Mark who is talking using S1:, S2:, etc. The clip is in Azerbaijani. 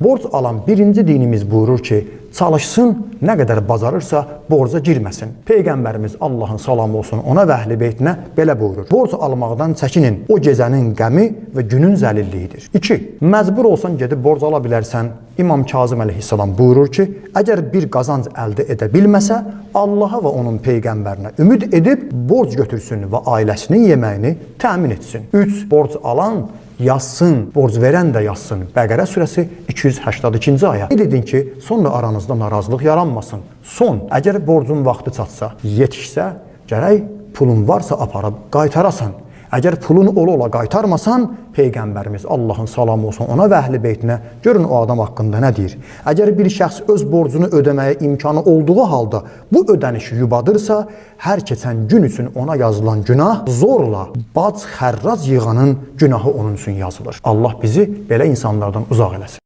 S1: Borc alan birinci dinimiz buyurur ki, çalışsın, nə qədər bacarırsa borca girməsin. Peyğəmbərimiz Allahın salamı olsun ona və əhl-i beytinə belə buyurur. Borc almaqdan çəkinin, o gecənin qəmi və günün zəlilliyidir. 2. Məcbur olsan gedib borc ala bilərsən. İmam Kazım əleyhissalam buyurur ki, əgər bir qazanc əldə edə bilməsə, Allaha və onun Peyğəmbərinə ümid edib borc götürsün və ailəsinin yeməyini təmin etsin. 3. Borc alan yazsın, borc verən də yazsın. Bəqərə surəsi 282-ci ayə. Ne dedin ki, sonra aranızda narazılıq yaranmasın. Son, əgər borcun vaxtı çatsa, yetişsə, gərək pulun varsa aparıb qaytarasan. Əgər pulun ola qaytarmasan, Peyğəmbərimiz Allahın salamı olsun ona və əhl-i beytinə görün o adam haqqında nə deyir. Əgər bir şəxs öz borcunu ödəməyə imkanı olduğu halda bu ödənişi yubadırsa, hər keçən gün üçün ona yazılan günah zorla bac xərrac yığanın günahı onun üçün yazılır. Allah bizi belə insanlardan uzaq eləsin.